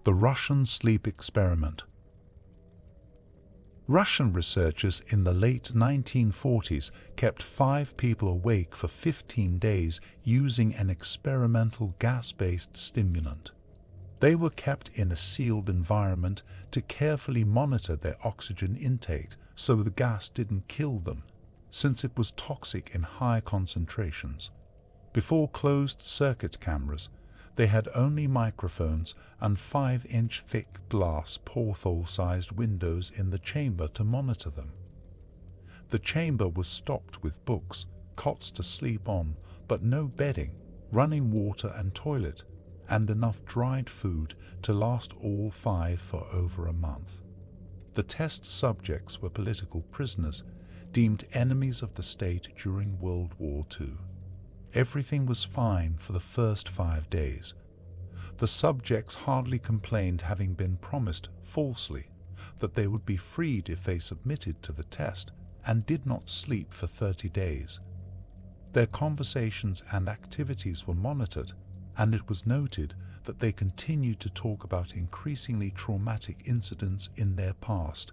The Russian Sleep Experiment. Russian researchers in the late 1940s kept 5 people awake for 15 days using an experimental gas-based stimulant. They were kept in a sealed environment to carefully monitor their oxygen intake so the gas didn't kill them, since it was toxic in high concentrations. Before closed-circuit cameras, they had only microphones and 5-inch thick glass porthole-sized windows in the chamber to monitor them. The chamber was stocked with books, cots to sleep on, but no bedding, running water and toilet, and enough dried food to last all 5 for over a month. The test subjects were political prisoners, deemed enemies of the state during World War II. Everything was fine for the first 5 days. The subjects hardly complained, having been promised, falsely, that they would be freed if they submitted to the test, and did not sleep for 30 days. Their conversations and activities were monitored, and it was noted that they continued to talk about increasingly traumatic incidents in their past,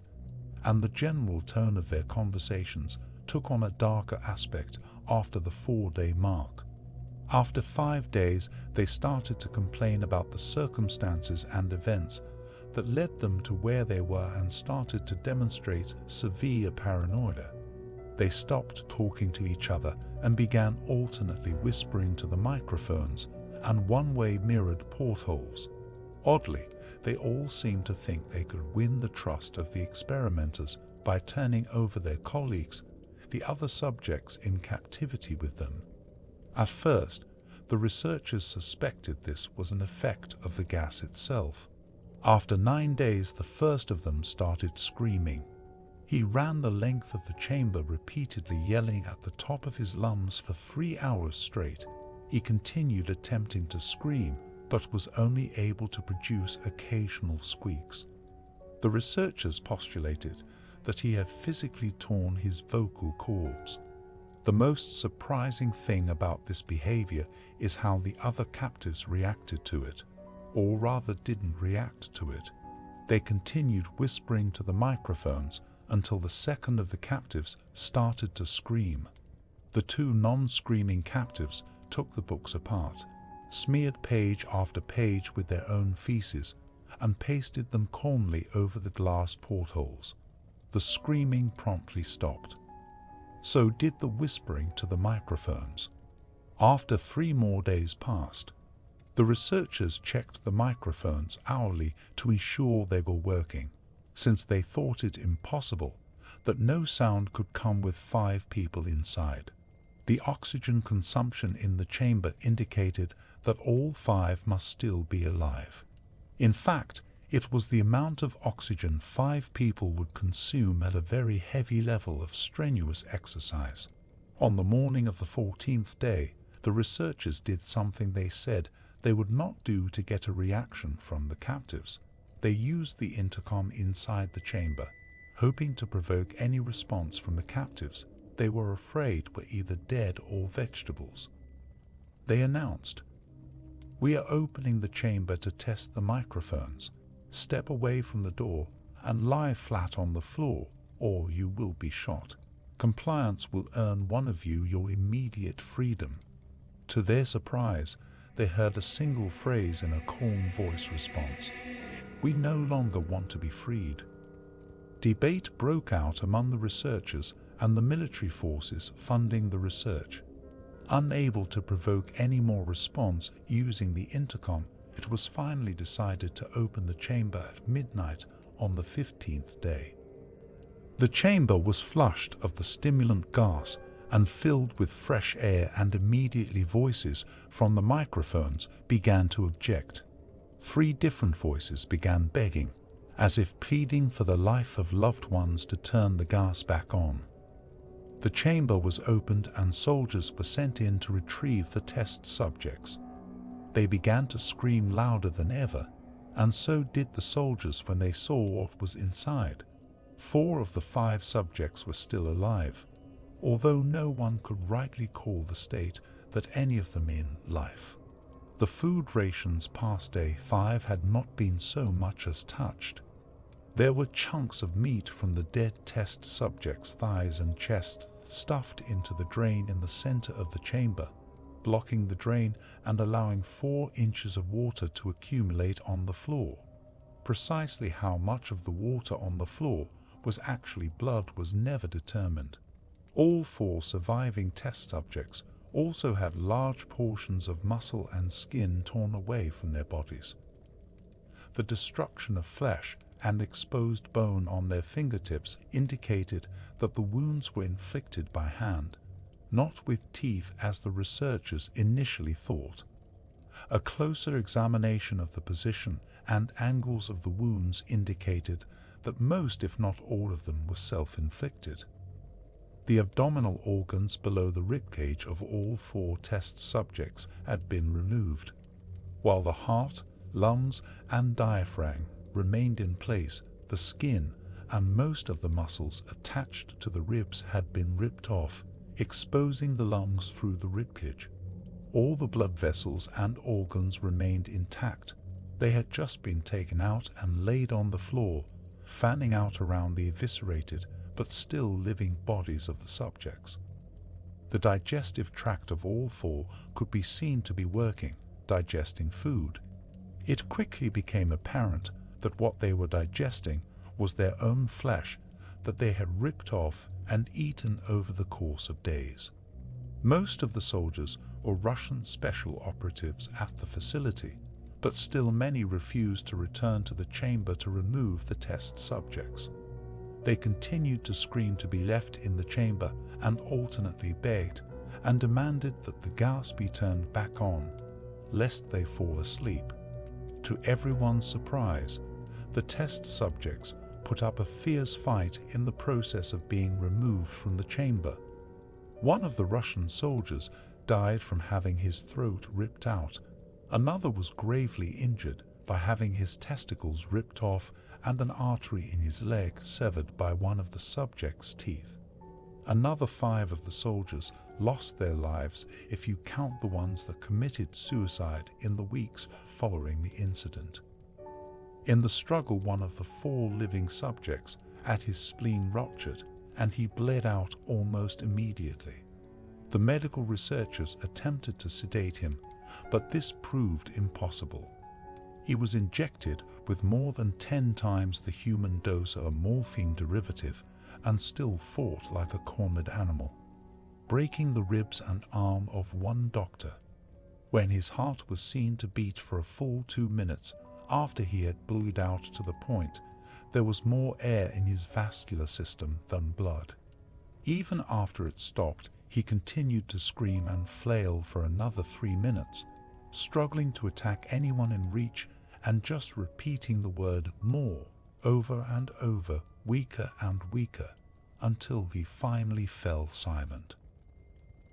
and the general tone of their conversations took on a darker aspect after the 4-day mark. After 5 days, they started to complain about the circumstances and events that led them to where they were and started to demonstrate severe paranoia. They stopped talking to each other and began alternately whispering to the microphones and one-way mirrored portholes. Oddly, they all seemed to think they could win the trust of the experimenters by turning over their colleagues, the other subjects in captivity with them. At first, the researchers suspected this was an effect of the gas itself. After 9 days, the first of them started screaming. He ran the length of the chamber, repeatedly yelling at the top of his lungs for 3 hours straight. He continued attempting to scream, but was only able to produce occasional squeaks. The researchers postulated that he had physically torn his vocal cords. The most surprising thing about this behavior is how the other captives reacted to it, or rather didn't react to it. They continued whispering to the microphones until the second of the captives started to scream. The 2 non-screaming captives took the books apart, smeared page after page with their own feces, and pasted them calmly over the glass portholes. The screaming promptly stopped. So did the whispering to the microphones. After 3 more days passed, the researchers checked the microphones hourly to ensure they were working, since they thought it impossible that no sound could come with 5 people inside. The oxygen consumption in the chamber indicated that all 5 must still be alive. In fact, it was the amount of oxygen 5 people would consume at a very heavy level of strenuous exercise. On the morning of the 14th day, the researchers did something they said they would not do to get a reaction from the captives. They used the intercom inside the chamber, hoping to provoke any response from the captives they were afraid were either dead or vegetables. They announced, "We are opening the chamber to test the microphones. Step away from the door and lie flat on the floor, or you will be shot. Compliance will earn one of you your immediate freedom." To their surprise, they heard a single phrase in a calm voice response: "We no longer want to be freed." Debate broke out among the researchers and the military forces funding the research. Unable to provoke any more response using the intercom, it was finally decided to open the chamber at midnight on the 15th day. The chamber was flushed of the stimulant gas and filled with fresh air, and immediately voices from the microphones began to object. 3 different voices began begging, as if pleading for the life of loved ones, to turn the gas back on. The chamber was opened and soldiers were sent in to retrieve the test subjects. They began to scream louder than ever, and so did the soldiers when they saw what was inside. 4 of the 5 subjects were still alive, although no one could rightly call the state that any of them in life. The food rations past day 5 had not been so much as touched. There were chunks of meat from the dead test subjects' thighs and chest stuffed into the drain in the center of the chamber, blocking the drain and allowing 4 inches of water to accumulate on the floor. Precisely how much of the water on the floor was actually blood was never determined. All 4 surviving test subjects also had large portions of muscle and skin torn away from their bodies. The destruction of flesh and exposed bone on their fingertips indicated that the wounds were inflicted by hand, not with teeth as the researchers initially thought. A closer examination of the position and angles of the wounds indicated that most, if not all of them, were self-inflicted. The abdominal organs below the ribcage of all 4 test subjects had been removed. While the heart, lungs, and diaphragm remained in place, the skin and most of the muscles attached to the ribs had been ripped off, exposing the lungs through the ribcage. All the blood vessels and organs remained intact. They had just been taken out and laid on the floor, fanning out around the eviscerated but still living bodies of the subjects. The digestive tract of all 4 could be seen to be working, digesting food. It quickly became apparent that what they were digesting was their own flesh that they had ripped off and eaten over the course of days. Most of the soldiers were Russian special operatives at the facility, but still many refused to return to the chamber to remove the test subjects. They continued to scream to be left in the chamber and alternately begged and demanded that the gas be turned back on, lest they fall asleep. To everyone's surprise, the test subjects put up a fierce fight in the process of being removed from the chamber. One of the Russian soldiers died from having his throat ripped out. Another was gravely injured by having his testicles ripped off and an artery in his leg severed by one of the subject's teeth. Another 5 of the soldiers lost their lives if you count the ones that committed suicide in the weeks following the incident. In the struggle, one of the 4 living subjects had his spleen ruptured and he bled out almost immediately. The medical researchers attempted to sedate him, but this proved impossible. He was injected with more than 10 times the human dose of a morphine derivative and still fought like a cornered animal, breaking the ribs and arm of one doctor. When his heart was seen to beat for a full 2 minutes after he had bleed out to the point there was more air in his vascular system than blood. Even after it stopped, he continued to scream and flail for another 3 minutes, struggling to attack anyone in reach and just repeating the word "more" over and over, weaker and weaker, until he finally fell silent.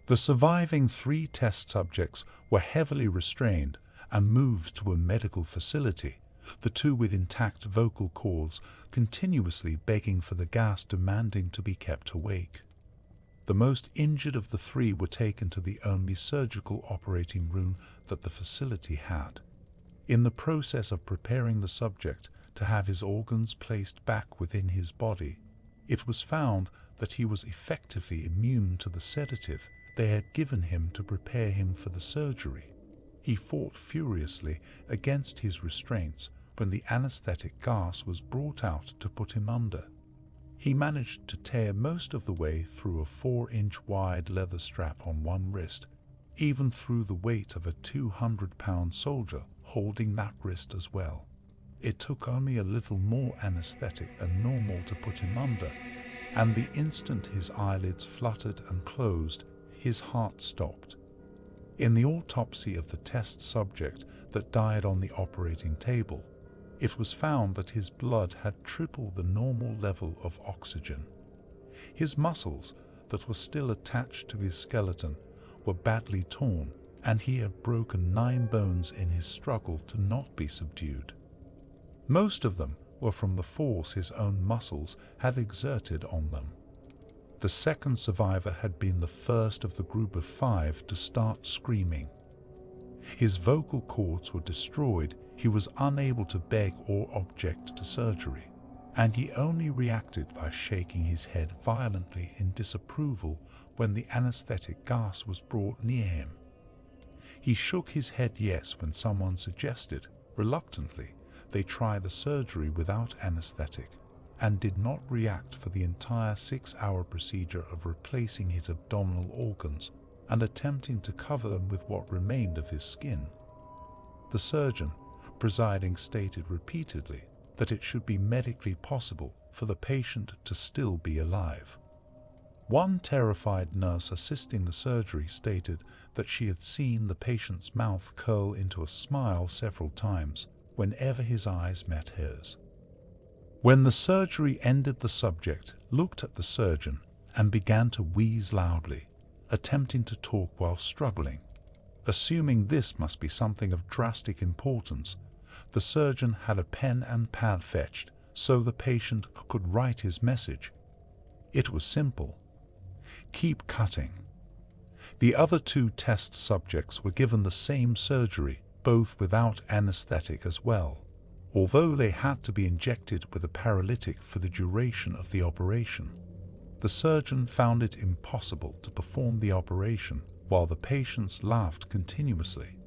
The surviving 3 test subjects were heavily restrained and moved to a medical facility, the 2 with intact vocal cords continuously begging for the gas, demanding to be kept awake. The most injured of the 3 were taken to the only surgical operating room that the facility had. In the process of preparing the subject to have his organs placed back within his body, it was found that he was effectively immune to the sedative they had given him to prepare him for the surgery. He fought furiously against his restraints when the anesthetic gas was brought out to put him under. He managed to tear most of the way through a 4-inch wide leather strap on one wrist, even through the weight of a 200-pound soldier holding that wrist as well. It took only a little more anesthetic than normal to put him under, and the instant his eyelids fluttered and closed, his heart stopped. In the autopsy of the test subject that died on the operating table, it was found that his blood had tripled the normal level of oxygen. His muscles that were still attached to his skeleton were badly torn, and he had broken 9 bones in his struggle to not be subdued. Most of them were from the force his own muscles had exerted on them. The second survivor had been the first of the group of 5 to start screaming. His vocal cords were destroyed, he was unable to beg or object to surgery, and he only reacted by shaking his head violently in disapproval when the anesthetic gas was brought near him. He shook his head yes when someone suggested, reluctantly, they try the surgery without anesthetic, and did not react for the entire 6-hour procedure of replacing his abdominal organs and attempting to cover them with what remained of his skin. The surgeon presiding stated repeatedly that it should be medically possible for the patient to still be alive. One terrified nurse assisting the surgery stated that she had seen the patient's mouth curl into a smile several times whenever his eyes met hers. When the surgery ended, the subject looked at the surgeon and began to wheeze loudly, attempting to talk while struggling. Assuming this must be something of drastic importance, the surgeon had a pen and pad fetched so the patient could write his message. It was simple: keep cutting. The other 2 test subjects were given the same surgery, both without anesthetic as well, although they had to be injected with a paralytic for the duration of the operation. The surgeon found it impossible to perform the operation while the patients laughed continuously.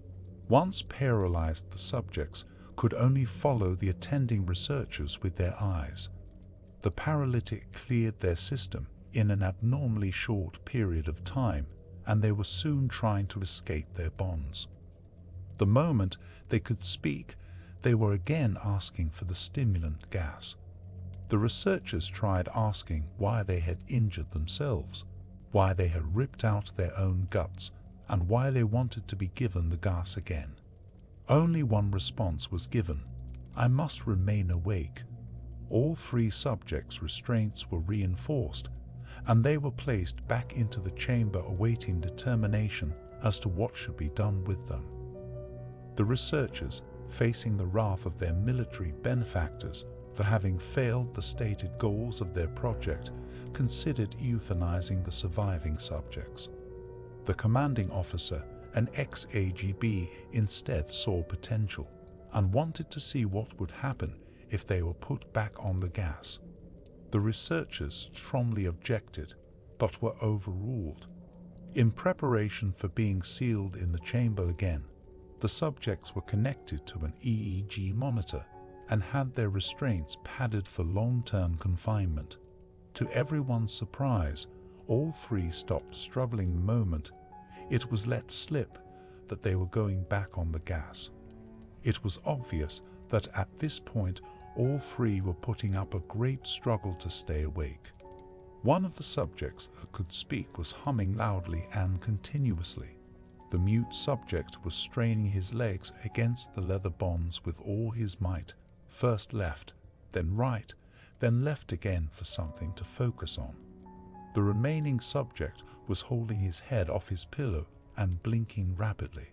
Once paralyzed, the subjects could only follow the attending researchers with their eyes. The paralytic cleared their system in an abnormally short period of time, and they were soon trying to escape their bonds. The moment they could speak, they were again asking for the stimulant gas. The researchers tried asking why they had injured themselves, why they had ripped out their own guts, and why they wanted to be given the gas again. Only one response was given: I must remain awake. All 3 subjects' restraints were reinforced, and they were placed back into the chamber awaiting determination as to what should be done with them. The researchers, facing the wrath of their military benefactors for having failed the stated goals of their project, considered euthanizing the surviving subjects. The commanding officer, an ex-AGB, instead saw potential and wanted to see what would happen if they were put back on the gas. The researchers strongly objected, but were overruled. In preparation for being sealed in the chamber again, the subjects were connected to an EEG monitor and had their restraints padded for long-term confinement. To everyone's surprise, all 3 stopped struggling the moment it was let slip that they were going back on the gas. It was obvious that at this point all 3 were putting up a great struggle to stay awake. One of the subjects that could speak was humming loudly and continuously. The mute subject was straining his legs against the leather bonds with all his might, first left, then right, then left again for something to focus on. The remaining subject was holding his head off his pillow and blinking rapidly.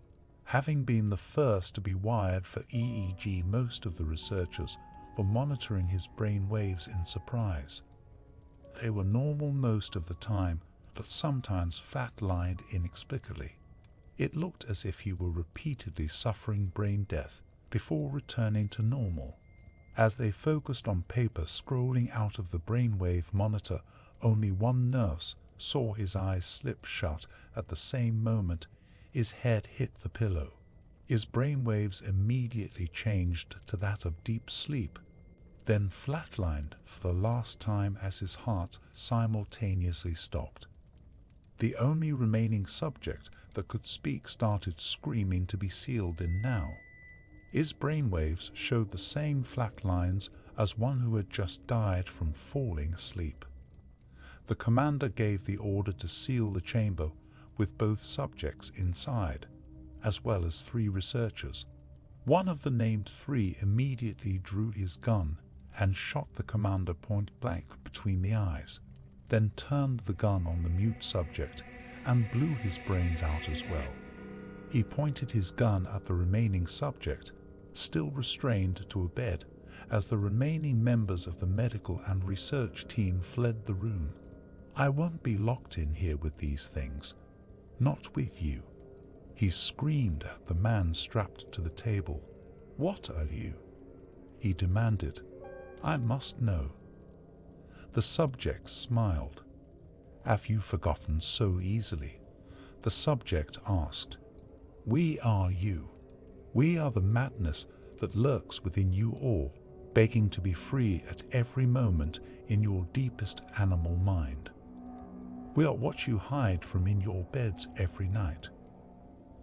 Having been the first to be wired for EEG, most of the researchers were monitoring his brain waves in surprise. They were normal most of the time, but sometimes flat-lined inexplicably. It looked as if he were repeatedly suffering brain death before returning to normal. As they focused on paper scrolling out of the brainwave monitor, only one nurse saw his eyes slip shut at the same moment his head hit the pillow. His brainwaves immediately changed to that of deep sleep, then flatlined for the last time as his heart simultaneously stopped. The only remaining subject that could speak started screaming to be sealed in now. His brainwaves showed the same flat lines as one who had just died from falling asleep. The commander gave the order to seal the chamber with both subjects inside, as well as 3 researchers. One of the named 3 immediately drew his gun and shot the commander point blank between the eyes, then turned the gun on the mute subject and blew his brains out as well. He pointed his gun at the remaining subject, still restrained to a bed, as the remaining members of the medical and research team fled the room. "I won't be locked in here with these things. Not with you," He screamed at the man strapped to the table. "What are you?" he demanded. "I must know." The subject smiled. "Have you forgotten so easily?" The subject asked. "We are you. We are the madness that lurks within you all, begging to be free at every moment in your deepest animal mind. We are what you hide from in your beds every night.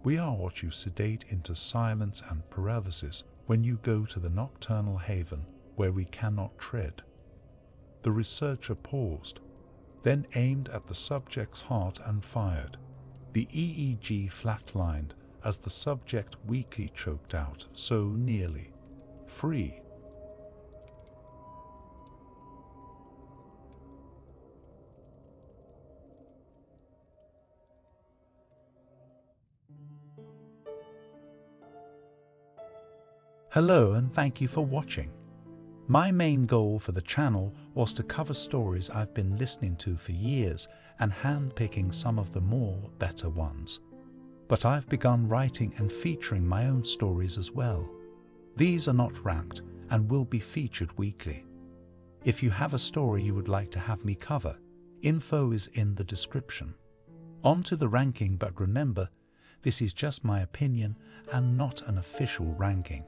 We are what you sedate into silence and paralysis when you go to the nocturnal haven where we cannot tread." The researcher paused, then aimed at the subject's heart and fired. The EEG flatlined as the subject weakly choked out, "So nearly free." Hello and thank you for watching. My main goal for the channel was to cover stories I've been listening to for years and handpicking some of the better ones. But I've begun writing and featuring my own stories as well. These are not ranked and will be featured weekly. If you have a story you would like to have me cover, info is in the description. On to the ranking, but remember, this is just my opinion and not an official ranking.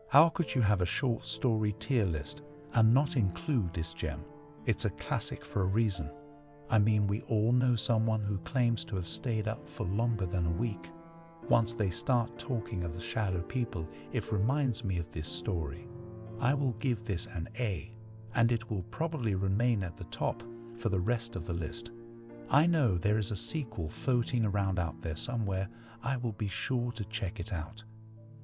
How could you have a short story tier list and not include this gem? It's a classic for a reason. I mean, we all know someone who claims to have stayed up for longer than a week. Once they start talking of the shadow people, it reminds me of this story. I will give this an A, and it will probably remain at the top for the rest of the list. I know there is a sequel floating around out there somewhere. I will be sure to check it out.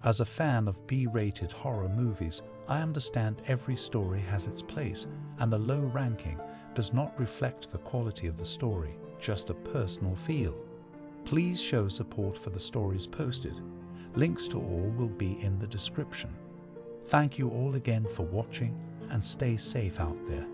As a fan of B-rated horror movies, I understand every story has its place, and a low ranking does not reflect the quality of the story, just a personal feel. Please show support for the stories posted. Links to all will be in the description. Thank you all again for watching, and stay safe out there.